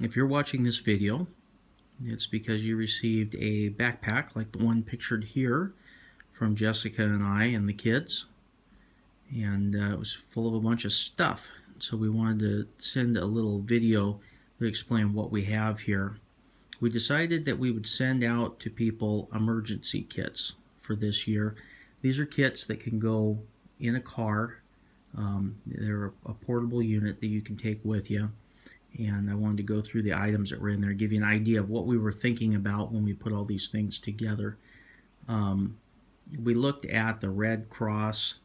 If you're watching this video, it's because you received a backpack like the one pictured here from Jessica and I and the kids, and it was full of a bunch of stuff. So we wanted to send a little video to explain what we have here. We decided that we would send out to people emergency kits for this year. These are kits that can go in a car. They're a portable unit that you can take with you. And I wanted to go through the items that were in there, give you an idea of what we were thinking about when we put all these things together. We looked at the Red Cross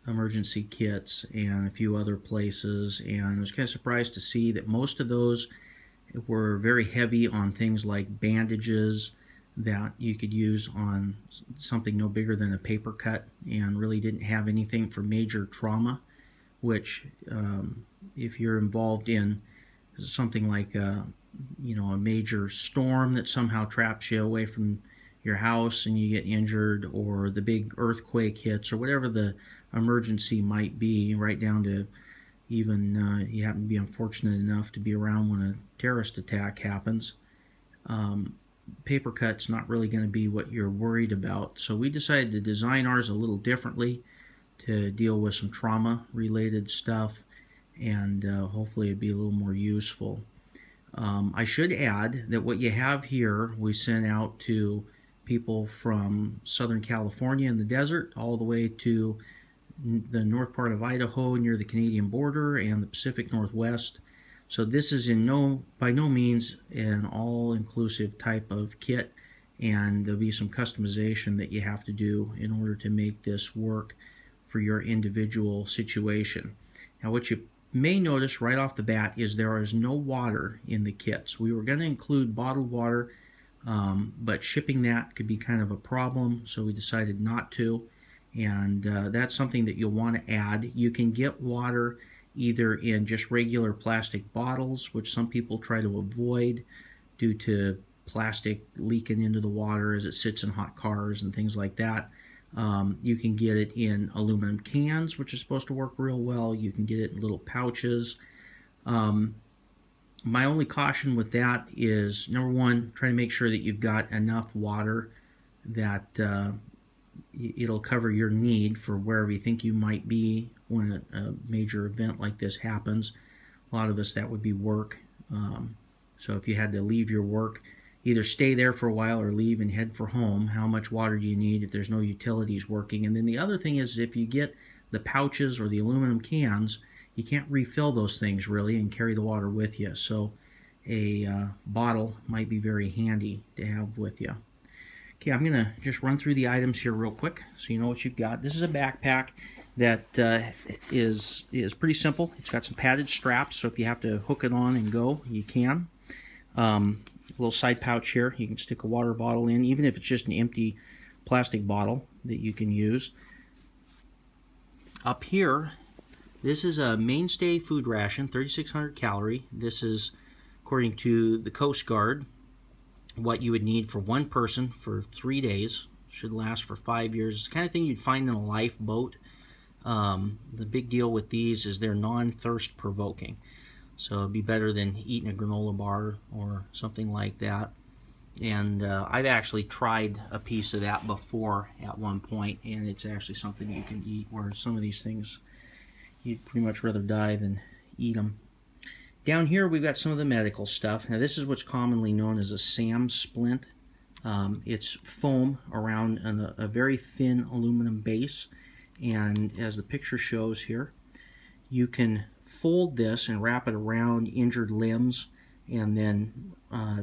emergency kits and a few other places, and I was kind of surprised to see that most of those were very heavy on things like bandages that you could use on something no bigger than a paper cut, and really didn't have anything for major trauma, which if you're involved in something like a major storm that somehow traps you away from your house and you get injured, or the big earthquake hits, or whatever the emergency might be, right down to even you happen to be unfortunate enough to be around when a terrorist attack happens. Paper cut's not really going to be what you're worried about. So we decided to design ours a little differently to deal with some trauma related stuff, and hopefully it'd be a little more useful. I should add that what you have here we sent out to people from Southern California in the desert all the way to the north part of Idaho near the Canadian border and the Pacific Northwest. So this is by no means an all-inclusive type of kit, and there'll be some customization that you have to do in order to make this work for your individual situation. Now, what you may notice right off the bat is there is no water in the kits. We were going to include bottled water, but shipping that could be kind of a problem, so we decided not to. And that's something that you'll want to add. You can get water either in just regular plastic bottles, which some people try to avoid due to plastic leaking into the water as it sits in hot cars and things like that. You can get it in aluminum cans, which is supposed to work real well. You can get it in little pouches. My only caution with that is, number one, try to make sure that you've got enough water that it'll cover your need for wherever you think you might be when a major event like this happens. A lot of us, that would be work. So if you had to leave your work, either stay there for a while or leave and head for home, how much water do you need if there's no utilities working? And then the other thing is, if you get the pouches or the aluminum cans, you can't refill those things really and carry the water with you. So a bottle might be very handy to have with you. Okay, I'm going to just run through the items here real quick so you know what you've got. This is a backpack that is pretty simple. It's got some padded straps, so if you have to hook it on and go, you can. A little side pouch here. You can stick a water bottle in, even if it's just an empty plastic bottle that you can use. Up here, this is a mainstay food ration, 3,600 calorie. This is, according to the Coast Guard, what you would need for one person for 3 days. Should last for 5 years. It's the kind of thing you'd find in a lifeboat. The big deal with these is they're non-thirst provoking, so it'd be better than eating a granola bar or something like that. And I've actually tried a piece of that before at one point, and it's actually something you can eat, where some of these things you'd pretty much rather die than eat them. Down here we've got some of the medical stuff. Now this is what's commonly known as a SAM splint. It's foam around a very thin aluminum base, and as the picture shows here, you can fold this and wrap it around injured limbs and then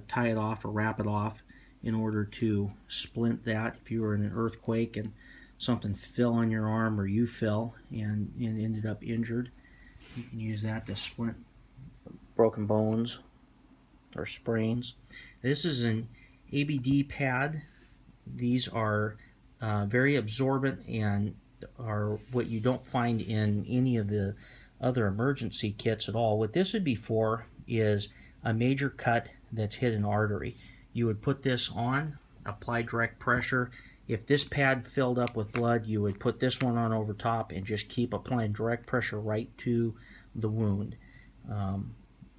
tie it off or wrap it off in order to splint that if you were in an earthquake and something fell on your arm, or you fell and ended up injured. You can use that to splint broken bones or sprains. This is an ABD pad. These are very absorbent and are what you don't find in any of the other emergency kits at all. What this would be for is a major cut that's hit an artery. You would put this on, apply direct pressure. If this pad filled up with blood, you would put this one on over top and just keep applying direct pressure right to the wound.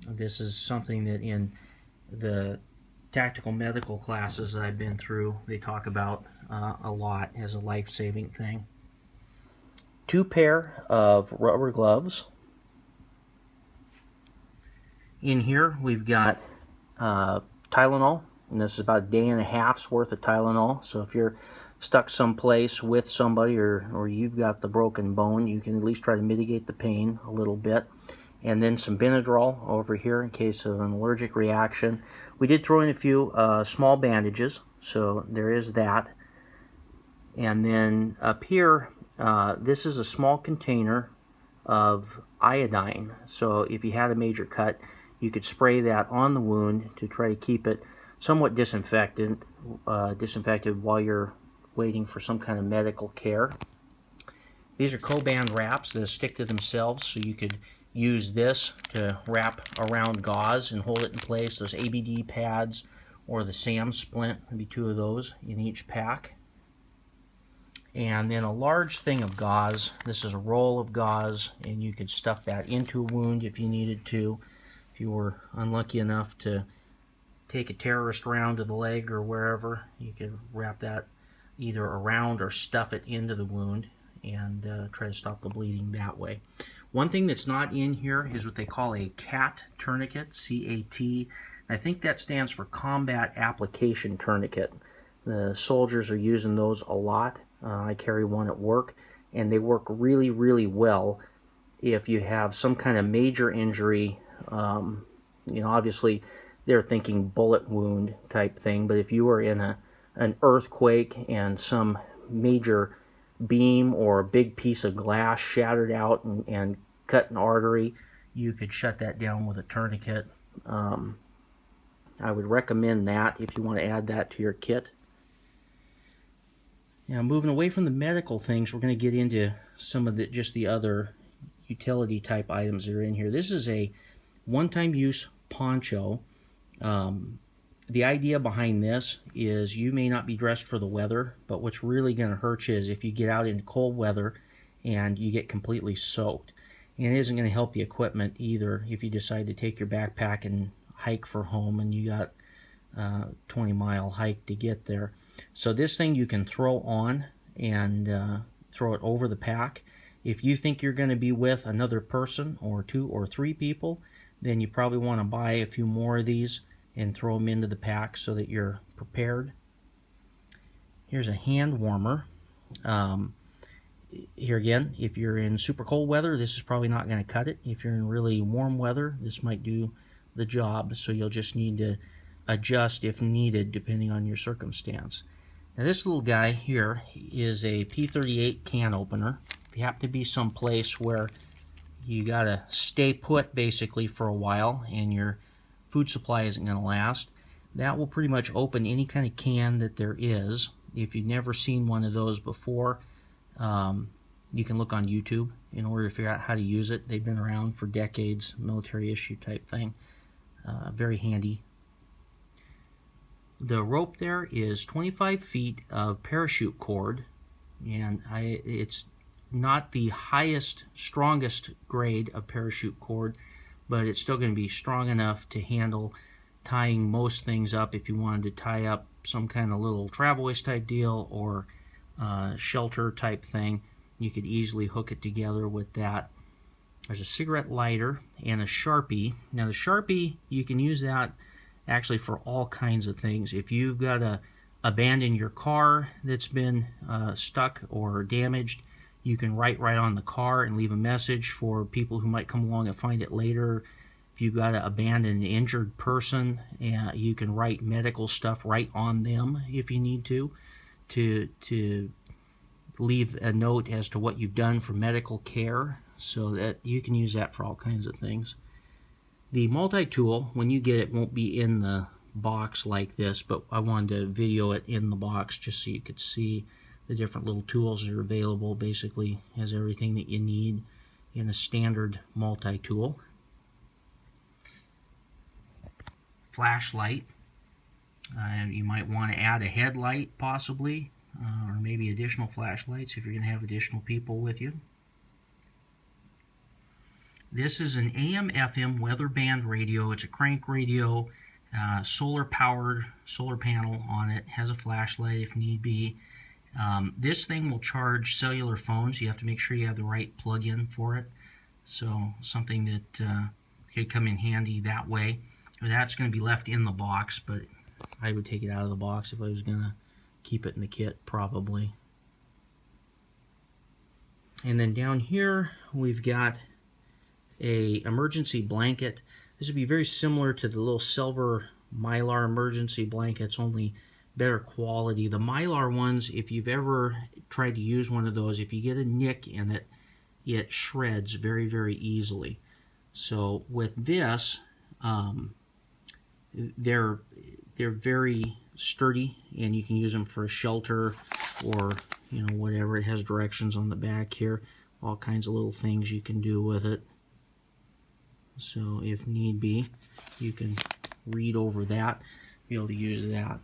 This is something that in the tactical medical classes that I've been through, they talk about a lot as a life-saving thing. 2 pair of rubber gloves. In here we've got Tylenol, and this is about a day and a half's worth of Tylenol. So if you're stuck someplace with somebody or you've got the broken bone, you can at least try to mitigate the pain a little bit. And then some Benadryl over here in case of an allergic reaction. We did throw in a few small bandages, so there is that. And then up here, this is a small container of iodine. So if you had a major cut, you could spray that on the wound to try to keep it somewhat disinfected while you're waiting for some kind of medical care. These are Coban wraps that stick to themselves, so you could use this to wrap around gauze and hold it in place. Those ABD pads or the SAM splint would be 2 of those in each pack. And then a large thing of gauze. This is a roll of gauze, and you could stuff that into a wound if you needed to. If you were unlucky enough to take a terrorist round to the leg or wherever, you could wrap that either around or stuff it into the wound and try to stop the bleeding that way. One thing that's not in here is what they call a CAT tourniquet, C-A-T. I think that stands for Combat Application Tourniquet. The soldiers are using those a lot. I carry one at work, and they work really, really well if you have some kind of major injury. Obviously they're thinking bullet wound type thing, but if you were in an earthquake and some major beam or a big piece of glass shattered out and cut an artery, you could shut that down with a tourniquet. I would recommend that if you want to add that to your kit. Now, moving away from the medical things, we're going to get into some of the other utility type items that are in here. This is a one-time use poncho. The idea behind this is you may not be dressed for the weather, but what's really going to hurt you is if you get out into cold weather and you get completely soaked. And it isn't going to help the equipment either if you decide to take your backpack and hike for home and you got a 20-mile hike to get there. So this thing you can throw on and throw it over the pack. If you think you're going to be with another person or 2 or 3 people, then you probably want to buy a few more of these and throw them into the pack so that you're prepared. Here's a hand warmer. Here again, if you're in super cold weather, this is probably not going to cut it. If you're in really warm weather, this might do the job, so you'll just need to adjust if needed depending on your circumstance. Now this little guy here is a P38 can opener. If you happen to be someplace where you gotta stay put basically for a while and your food supply isn't going to last, that will pretty much open any kind of can that there is. If you've never seen one of those before, you can look on YouTube in order to figure out how to use it. They've been around for decades, military issue type thing. Very handy. The rope there is 25 feet of parachute cord, and it's not the highest, strongest grade of parachute cord, but it's still going to be strong enough to handle tying most things up. If you wanted to tie up some kind of little travel waist type deal or shelter type thing, you could easily hook it together with that. There's a cigarette lighter and a Sharpie. Now the Sharpie, you can use that actually for all kinds of things. If you've got to abandon your car that's been stuck or damaged, you can write right on the car and leave a message for people who might come along and find it later. If you've got to abandon an injured person, you can write medical stuff right on them if you need to leave a note as to what you've done for medical care, so that you can use that for all kinds of things. The multi-tool, when you get it, won't be in the box like this, but I wanted to video it in the box just so you could see the different little tools that are available. Basically has everything that you need in a standard multi-tool. Flashlight. You might want to add a headlight possibly, or maybe additional flashlights if you're going to have additional people with you. This is an AM/FM weather band radio. It's a crank radio, solar powered, solar panel on it, has a flashlight if need be. This thing will charge cellular phones. You have to make sure you have the right plug-in for it. So something that could come in handy that way. That's going to be left in the box, but I would take it out of the box if I was going to keep it in the kit, probably. And then down here we've got a emergency blanket. This would be very similar to the little silver Mylar emergency blankets, only better quality. The Mylar ones, if you've ever tried to use one of those, if you get a nick in it, it shreds very, very easily. So with this, they're very sturdy, and you can use them for a shelter or whatever. It has directions on the back here, all kinds of little things you can do with it. So if need be, you can read over that, be able to use that.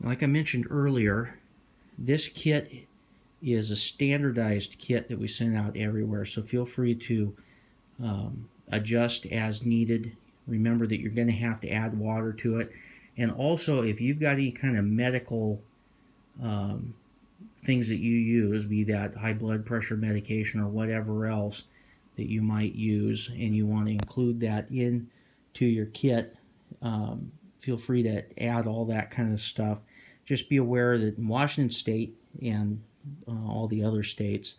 Like I mentioned earlier, this kit is a standardized kit that we send out everywhere, so feel free to adjust as needed. Remember that you're going to have to add water to it. And also, if you've got any kind of medical things that you use, be that high blood pressure medication or whatever else that you might use, and you want to include that into your kit, feel free to add all that kind of stuff. Just be aware that in Washington State and all the other states,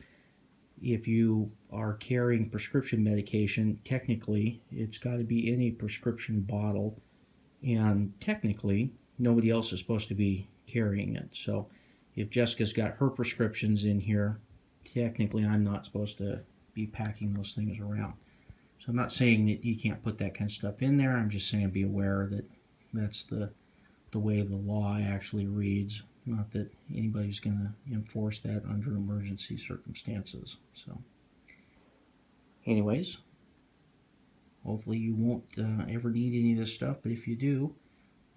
if you are carrying prescription medication, technically it's got to be in a prescription bottle, and technically nobody else is supposed to be carrying it. So if Jessica's got her prescriptions in here, technically I'm not supposed to be packing those things around. So I'm not saying that you can't put that kind of stuff in there. I'm just saying be aware that that's the way the law actually reads. Not that anybody's going to enforce that under emergency circumstances. So anyways, hopefully you won't ever need any of this stuff, but if you do,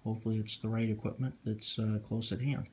hopefully it's the right equipment that's close at hand.